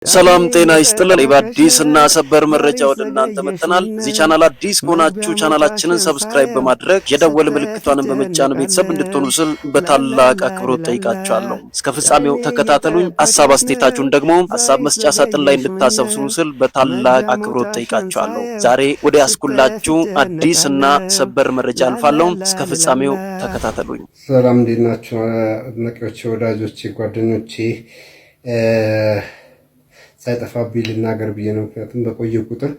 ሰላም ጤና ይስጥልን። በአዲስ እና ሰበር መረጃ ወደ እናንተ መጥተናል። እዚህ ቻናል አዲስ ከሆናችሁ ቻናላችንን ሰብስክራይብ በማድረግ የደወል ምልክቷን በመጫን ቤተሰብ እንድትሆኑ ስል በታላቅ አክብሮት ጠይቃችኋለሁ። እስከ ፍጻሜው ተከታተሉኝ። ሐሳብ አስተያየታችሁን ደግሞ ሐሳብ መስጫ ሳጥን ላይ እንድታሰፍሩ ስል በታላቅ አክብሮት ጠይቃችኋለሁ። ዛሬ ወደ ያስኩላችሁ አዲስ እና ሰበር መረጃ አልፋለሁ። እስከ ፍጻሜው ተከታተሉኝ። ሰላም እንዴት ናችሁ? አድናቂዎቼ፣ ወዳጆቼ፣ ጓደኞቼ ሳይጠፋብኝ ልናገር ብዬ ነው። ምክንያቱም በቆየ ቁጥር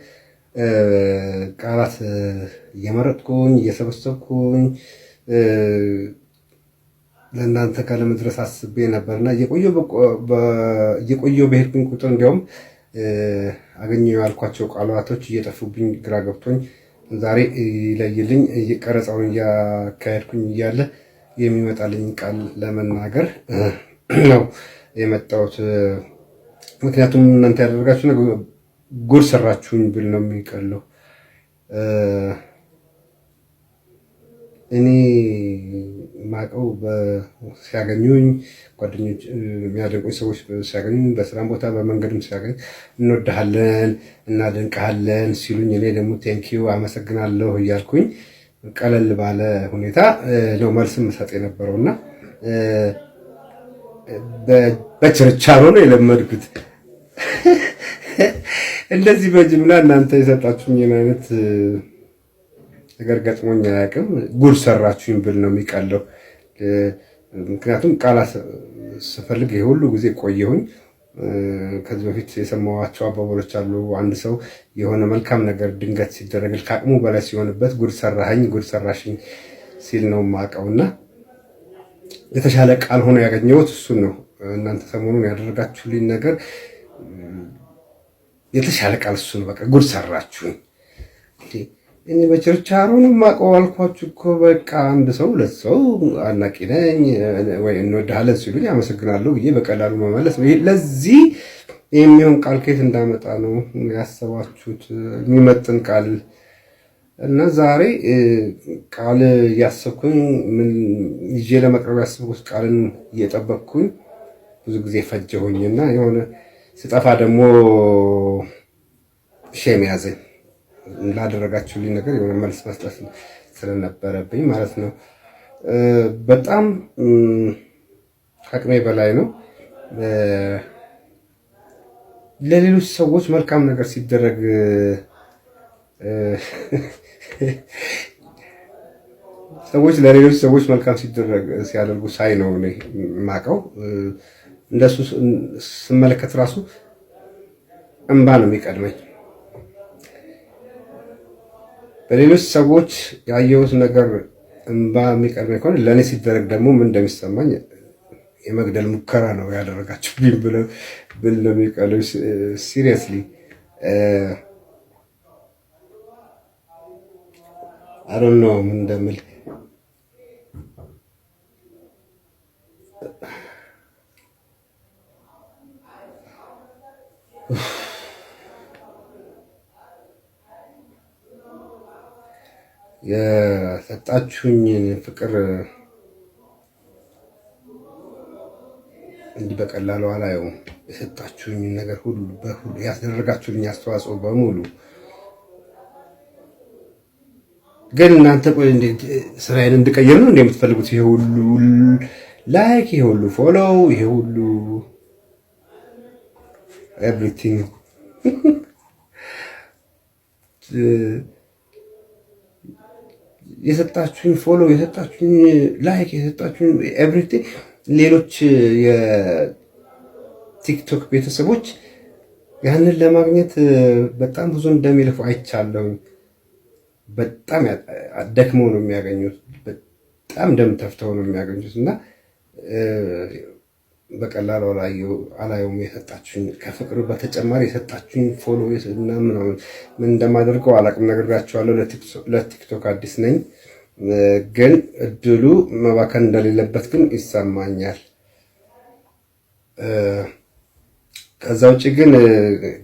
ቃላት እየመረጥኩኝ እየሰበሰብኩኝ ለእናንተ ጋር ለመድረስ አስቤ ነበርና እየቆየሁ በሄድኩኝ ቁጥር እንዲያውም አገኘሁ ያልኳቸው ቃላቶች እየጠፉብኝ ግራ ገብቶኝ ዛሬ ይለይልኝ ቀረጻውን እያካሄድኩኝ እያለ የሚመጣልኝ ቃል ለመናገር ነው የመጣሁት። ምክንያቱም እናንተ ያደረጋችሁ ነገር ጉድ ሰራችሁኝ ብል ነው የሚቀለው። እኔ ማቀው ሲያገኙኝ ጓደኞች፣ የሚያደንቁኝ ሰዎች ሲያገኙኝ፣ በስራም ቦታ በመንገድም ሲያገኝ እንወድሃለን እናደንቅሃለን ሲሉኝ እኔ ደግሞ ቴንኪዩ አመሰግናለሁ እያልኩኝ ቀለል ባለ ሁኔታ ነው መልስም ሰጥ የነበረውና በችርቻሮ ነው የለመድኩት። እንደዚህ በጅምላ እናንተ የሰጣችሁኝን አይነት ነገር ገጥሞኝ አያውቅም። ጉድ ሰራችሁኝ ብል ነው የሚቀለው። ምክንያቱም ቃላት ስፈልግ ይሄ ሁሉ ጊዜ ቆየሁኝ። ከዚህ በፊት የሰማኋቸው አባባሎች አሉ። አንድ ሰው የሆነ መልካም ነገር ድንገት ሲደረግ ከአቅሙ በላይ ሲሆንበት ጉድ ሰራኸኝ፣ ጉድ ሰራሽኝ ሲል ነው የማውቀውና የተሻለ ቃል ሆኖ ያገኘሁት እሱን ነው። እናንተ ሰሞኑን ያደረጋችሁልኝ ነገር የተሻለ ቃል እሱ ነው። በቃ ጉድ ሰራችሁኝ። እኔ በችርቻሮ ነው የማውቀው አልኳችሁ እኮ። በቃ አንድ ሰው ሁለት ሰው አድናቂ ነኝ ወይ እንወድሃለን ሲሉኝ አመሰግናለሁ ብዬ በቀላሉ መመለስ ነው። ለዚህ የሚሆን ቃል ከየት እንዳመጣ ነው ያሰባችሁት? የሚመጥን ቃል እና ዛሬ ቃል እያሰብኩኝ ምን ይዤ ለመቅረብ ያሰብኩት ቃልን እየጠበቅኩኝ ብዙ ጊዜ ፈጀሁኝና የሆነ ስጠፋ ደግሞ ሼም ያዘኝ። ላደረጋችሁልኝ ነገር የሆነ መልስ መስጠት ስለነበረብኝ ማለት ነው። በጣም አቅሜ በላይ ነው። ለሌሎች ሰዎች መልካም ነገር ሲደረግ ሰዎች ለሌሎች ሰዎች መልካም ሲያደርጉ ሳይ ነው እኔ የማውቀው። እንደሱ ስመለከት ራሱ እንባ ነው የሚቀድመኝ። በሌሎች ሰዎች ያየሁት ነገር እንባ የሚቀድመኝ ከሆነ ለእኔ ሲደረግ ደግሞ ምን እንደሚሰማኝ የመግደል ሙከራ ነው ያደረጋችሁብኝ ብል ነው የሚቀለው። ሲሪየስሊ I don't know ምን እንደምል። የሰጣችሁኝ ፍቅር እንዲህ በቀላሉ አላየውም። የሰጣችሁኝ ነገር ሁሉ ያስደረጋችሁልኝ አስተዋጽኦ በሙሉ ግን እናንተ ቆይ እንዴት ስራዬን እንድቀይር ነው እንደምትፈልጉት? ይሄ ሁሉ ላይክ፣ ይሄ ሁሉ ፎሎው፣ ይሄ ሁሉ ኤቭሪቲንግ የሰጣችሁኝ ፎሎው፣ የሰጣችሁኝ ላይክ፣ የሰጣችሁኝ ኤቭሪቲንግ ሌሎች የቲክቶክ ቤተሰቦች ያንን ለማግኘት በጣም ብዙ እንደሚለፉ አይቻለሁኝ። በጣም ደክመው ነው የሚያገኙት። በጣም ደም ተፍተው ነው የሚያገኙት እና በቀላሉ አላየውም። የሰጣችሁኝ ከፍቅር በተጨማሪ የሰጣችሁኝ ፎሎ እና ምናምን ምን እንደማደርገው አላቅም። ነግሬያቸዋለሁ። ለቲክቶክ አዲስ ነኝ፣ ግን እድሉ መባከን እንደሌለበት ግን ይሰማኛል። ከዛ ውጭ ግን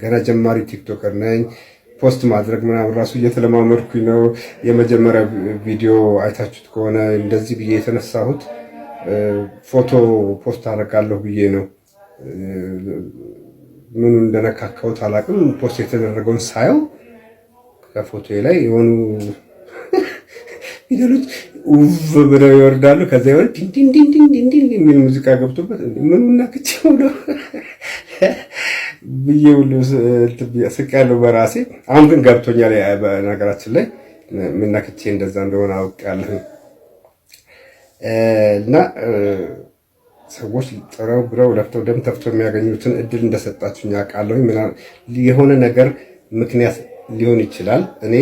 ገና ጀማሪ ቲክቶከር ነኝ። ፖስት ማድረግ ምናምን ራሱ እየተለማመድኩኝ ነው። የመጀመሪያ ቪዲዮ አይታችሁት ከሆነ እንደዚህ ብዬ የተነሳሁት ፎቶ ፖስት አደርጋለሁ ብዬ ነው። ምኑ እንደነካካሁት አላውቅም። ፖስት የተደረገውን ሳየው ከፎቶዬ ላይ የሆኑ ፊደሎች ውብ ብለው ይወርዳሉ። ከዛ ይወርድ ዲን ዲን ዲን ዲን ዲን የሚል ሙዚቃ ገብቶበት ምኑ ነክቼው ነው ብዬ ሁሉ ስቄያለሁ በራሴ። አሁን ግን ገብቶኛል። በነገራችን ላይ ምን ነክቼ እንደዛ እንደሆነ አውቄያለሁ። እና ሰዎች ጥረው ግረው ለፍተው ደም ተፍተው የሚያገኙትን እድል እንደሰጣችሁኝ አውቃለሁ። የሆነ ነገር ምክንያት ሊሆን ይችላል። እኔ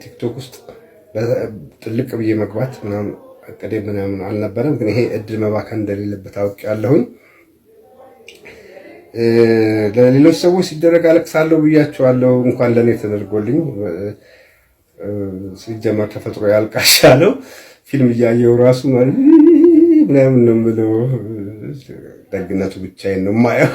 ቲክቶክ ውስጥ ጥልቅ ብዬ መግባት ምናምን አቀዴ ምናምን አልነበረም። ግን ይሄ እድል መባከን እንደሌለበት አውቄያለሁኝ። ለሌሎች ሰዎች ሲደረግ አለቅሳለሁ ብያቸዋለሁ። እንኳን ለእኔ ተደርጎልኝ ሲጀመር ተፈጥሮ ያልቃሻለው ፊልም እያየው ራሱ ምናምን ነው የምለው። ደግነቱ ብቻዬን ነው የማየው።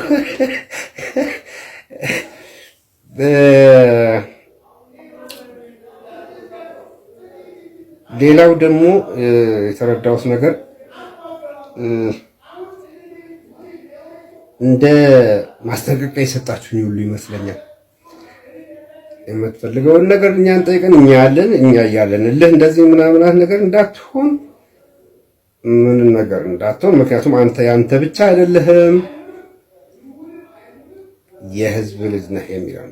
ሌላው ደግሞ የተረዳሁት ነገር እንደ ማስጠንቀቂያ የሰጣችሁኝ ሁሉ ይመስለኛል። የምትፈልገውን ነገር እኛን ጠይቀን እኛ ያለን እኛ እያለን እልህ እንደዚህ ምናምን ነገር እንዳትሆን ምንም ነገር እንዳትሆን። ምክንያቱም አንተ ያንተ ብቻ አይደለህም፣ የህዝብ ልጅ ነህ የሚለው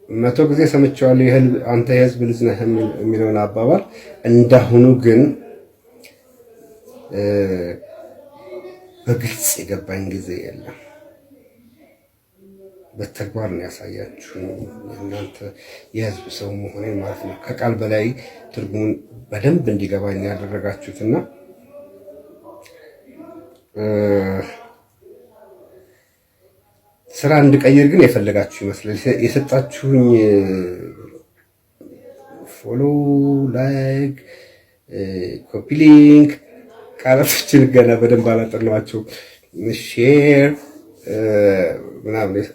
100 ጊዜ ሰምቼዋለሁ። አንተ የህዝብ ልጅ ነህ የሚለውን አባባል። እንዳሁኑ ግን በግልጽ የገባኝ ጊዜ የለም። በተግባር ነው ያሳያችሁ እናንተ የህዝብ ሰው መሆኔን ማለት ነው። ከቃል በላይ ትርጉሙን በደንብ እንዲገባኝ ያደረጋችሁትና ስራ እንድቀይር ግን የፈለጋችሁ ይመስላል። የሰጣችሁኝ ፎሎ፣ ላይክ፣ ኮፒ ሊንክ ቃላቶችን ገና በደንብ አላጠናኋቸው። ሼር ምናምን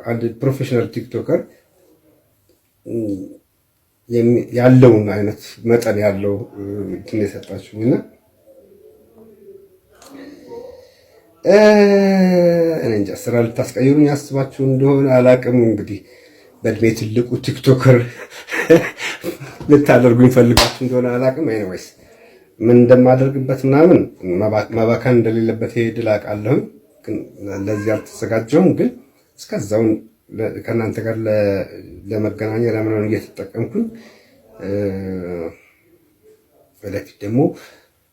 አንድ ፕሮፌሽናል ቲክቶከር ያለውን አይነት መጠን ያለው እንትን የሰጣችሁኝና እኔ እንጃ ስራ ልታስቀይሩኝ ያስባችሁ እንደሆነ አላቅም። እንግዲህ በእድሜ ትልቁ ቲክቶከር ልታደርጉኝ ፈልጋችሁ እንደሆነ አላቅም። ኤኒዌይስ ምን እንደማደርግበት ምናምን መባከን እንደሌለበት ይሄ ድል አውቃለሁ። ግን ለዚህ አልተዘጋጀሁም። ግን እስከዛው ከእናንተ ጋር ለመገናኛ ለምን እየተጠቀምኩኝ ወደፊት ደግሞ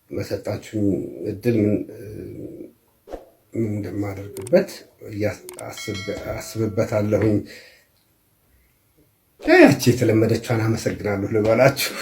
መሰጣችሁኝ እድል ምን እንደማደርግበት አስብበታለሁኝ። ያቺ የተለመደችዋን አመሰግናለሁ ልበላችሁ።